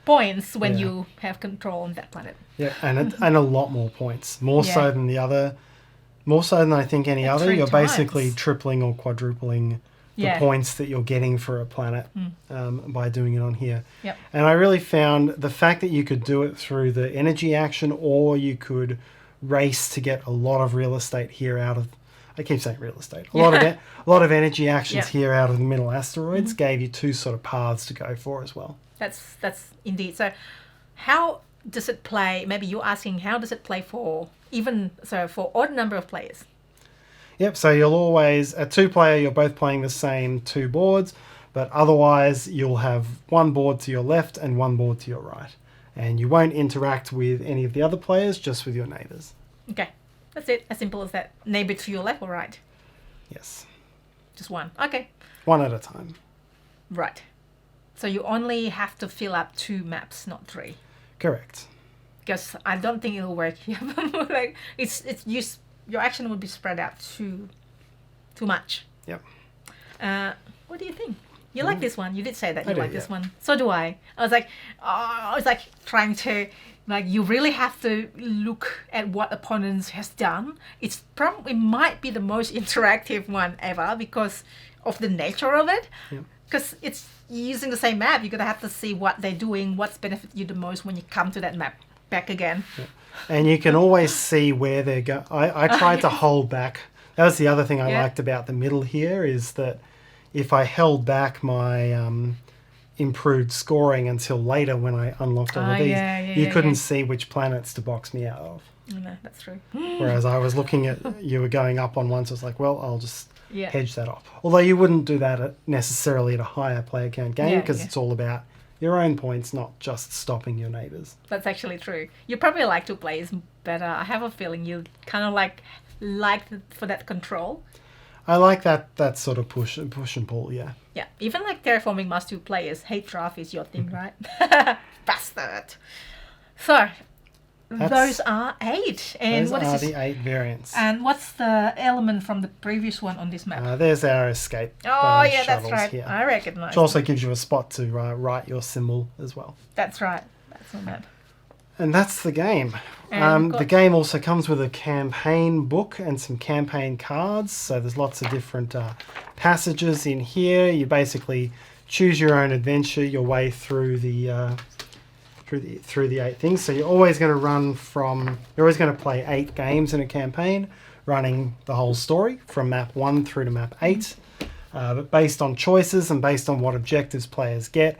points when you have control on that planet. Yeah, and a lot more points. More so than I think any other. You're basically tripling or quadrupling the points that you're getting for a planet by doing it on here. Yep. And I really found the fact that you could do it through the energy action, or you could race to get a lot of real estate here out of, I keep saying real estate, a lot of energy actions here out of the middle asteroids gave you two sort of paths to go for as well. That's indeed. So how does it play? Maybe you're asking, how does it play for odd number of players? Yep, so you'll always, at 2-player, you're both playing the same 2 boards, but otherwise you'll have one board to your left and one board to your right. And you won't interact with any of the other players, just with your neighbours. Okay, that's it. As simple as that. Neighbour to your left or right? Yes. Just one. Okay. One at a time. Right. So you only have to fill up 2 maps, not 3. Correct. Because I don't think it'll work here. Like your action would be spread out too much. Yep. What do you think? You like this one? You did say that you like this one. So do I. I was like trying to, like, you really have to look at what opponents has done. It might be the most interactive one ever because of the nature of it. Yep. because it's using the same map. You're gonna have to see what they're doing, what's benefit you the most when you come to that map back again. And you can always see where they're going. I tried to hold back. That was the other thing I liked about the middle here, is that if I held back my improved scoring until later when I unlocked all of these, you couldn't see which planets to box me out of. No, that's true. Whereas I was looking at, you were going up on one, so I was like, well, I'll just hedge that off. Although you wouldn't do that necessarily at a higher player count game, because it's all about your own points, not just stopping your neighbours. That's actually true. You probably like to play better. I have a feeling you kind of like for that control. I like that sort of push and pull, yeah. Yeah, even like Terraforming Mars 2 players, hate draft is your thing, right? Bastard. So, those are 8. And those are the 8 variants. And what's the element from the previous one on this map? There's our escape. Oh, yeah, that's right. Here. I recognise. Which also gives you a spot to write your symbol as well. That's right. That's on that. And that's the game. The game also comes with a campaign book and some campaign cards. So there's lots of different passages in here. You basically choose your own adventure, your way through the through the 8 things. So you're always going to play 8 games in a campaign, running the whole story from map 1 through to map 8. But based on choices and based on what objectives players get,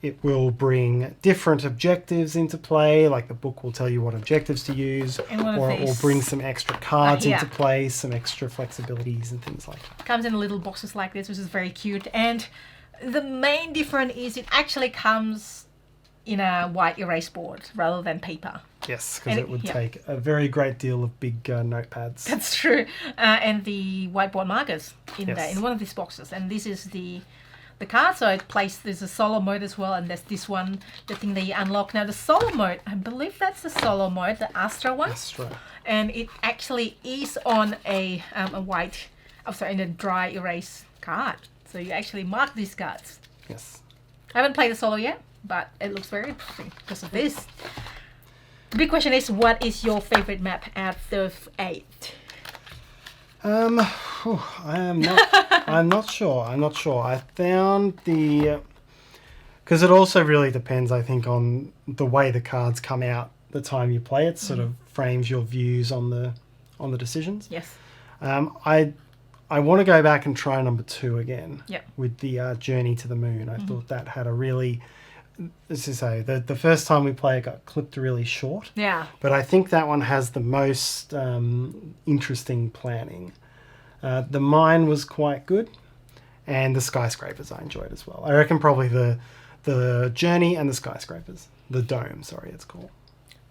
it will bring different objectives into play, like the book will tell you what objectives to use, or it will bring some extra cards into play, some extra flexibilities and things like that. Comes in little boxes like this, which is very cute. And the main difference is it actually comes in a white erase board rather than paper. Yes, because it would take a very great deal of big notepads. That's true. And the whiteboard markers in one of these boxes. And this is the card, so there's a solo mode as well, and there's this one, the thing that you unlock. Now the solo mode, I believe that's the solo mode, the Astra one. Astra. And it actually is on a dry erase card. So you actually mark these cards. Yes. I haven't played the solo yet, but it looks very interesting because of this. The big question is, what is your favorite map out of 8? I'm not sure. I found because it also really depends, I think, on the way the cards come out the time you play it. Sort of frames your views on the decisions. Yes. I want to go back and try number 2 again. Yep. With the Journey to the Moon. I thought that had a really, as you say, the first time we play it got clipped really short. Yeah. But I think that one has the most interesting planning. The mine was quite good, and the skyscrapers I enjoyed as well. I reckon probably the journey and the skyscrapers. The dome, sorry, it's called.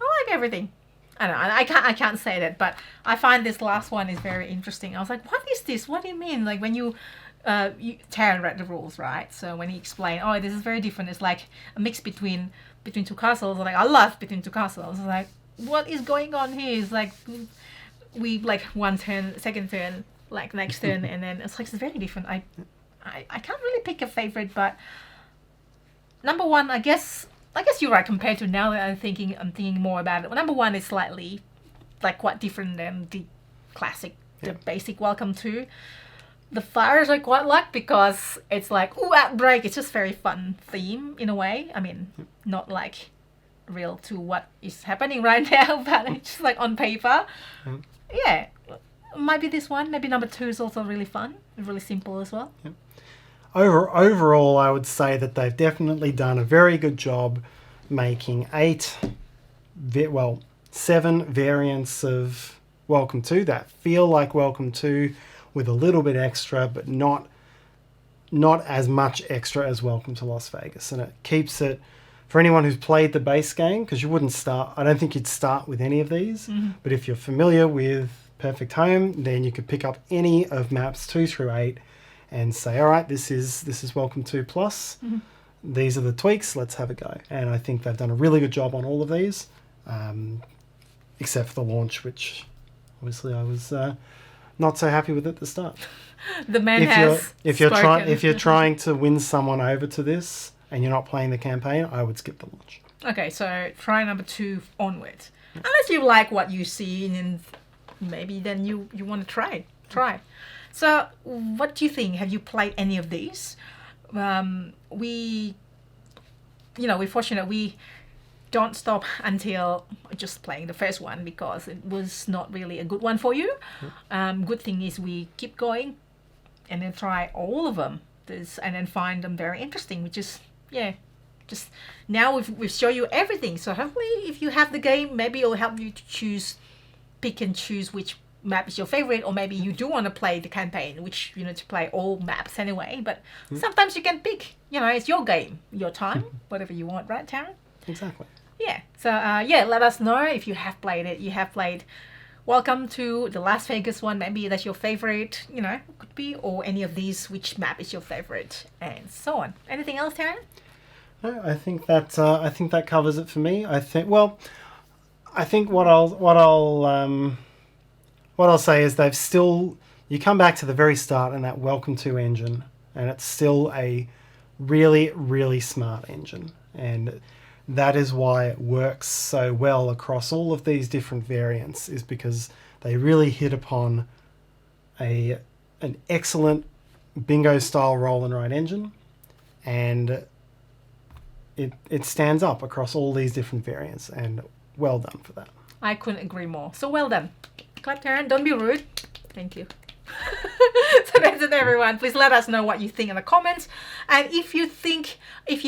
I like everything. I don't know. I can't say that, but I find this last one is very interesting. I was like, what is this? What do you mean? Like when Tarrant read the rules, right? So when he explained, oh, this is very different. It's like a mix between 2 castles. Like I love between 2 castles. I was like, what is going on here? It's like we like one turn, second turn, like next turn, and then it's like it's very different. I can't really pick a favorite, but number 1, I guess you're right. Compared to now that I'm thinking more about it. Well, number 1 is slightly like quite different than the classic, the basic Welcome to. The fires I quite like because it's like outbreak. It's just very fun theme in a way. I mean, not like real to what is happening right now, but it's just like on paper. Yeah. Might be this one. Maybe number 2 is also really fun. Really simple as well. Yep. Overall, I would say that they've definitely done a very good job making 7 variants of Welcome to that feel like Welcome to, with a little bit extra, but not as much extra as Welcome to Las Vegas. And it keeps it, for anyone who's played the base game, because I don't think you'd start with any of these, but if you're familiar with Perfect Home, then you could pick up any of maps 2 through 8 and say, all right, this is Welcome to Plus. These are the tweaks, let's have a go. And I think they've done a really good job on all of these, except for the launch, which obviously I was not so happy with at the start. The man has if you're trying to win someone over to this and you're not playing the campaign, I would skip the launch. Okay, so try number 2 onwards. Unless you like what you see, and maybe then you want to try. So what do you think? Have you played any of these? we, we're fortunate we don't stop until just playing the first one because it was not really a good one for you. Good thing is we keep going and then try all of them and then find them very interesting, which is, just now we've shown you everything. So hopefully if you have the game, maybe it'll help you to pick and choose which map is your favorite, or maybe you do want to play the campaign, which to play all maps anyway, but sometimes you can pick, it's your game, your time, whatever you want, right, Tarrant? Exactly. Yeah. So let us know if you have played it. Welcome to the Las Vegas one. Maybe that's your favorite, could be, or any of these, which map is your favorite, and so on. Anything else, Tarrant? No, I think that covers it for me. I think what I'll say is you come back to the very start and that welcome to engine, and it's still a really, really smart engine, and that is why it works so well across all of these different variants, is because they really hit upon an excellent bingo style roll and write engine, and it stands up across all these different variants, and well done for that. I couldn't agree more. So well done. Clap, Tarrant. Don't be rude. Thank you. So that's it, everyone. Please let us know what you think in the comments. And if you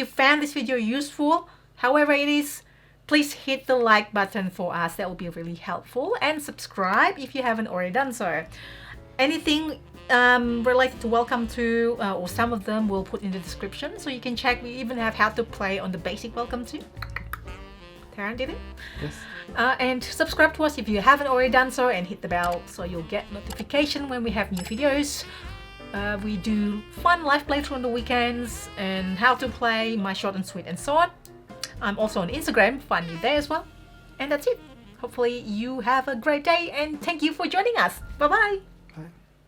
found this video useful, however it is, please hit the like button for us. That will be really helpful. And subscribe if you haven't already done so. Anything related to Welcome to, or some of them we'll put in the description, so you can check. We even have how to play on the basic Welcome to. Tarrant did it? Yes. And subscribe to us if you haven't already done so, and hit the bell so you'll get notification when we have new videos. We do fun live playthrough on the weekends, and how to play, my short and sweet, and so on. I'm also on Instagram, find me there as well. And that's it. Hopefully you have a great day, and thank you for joining us. Bye bye.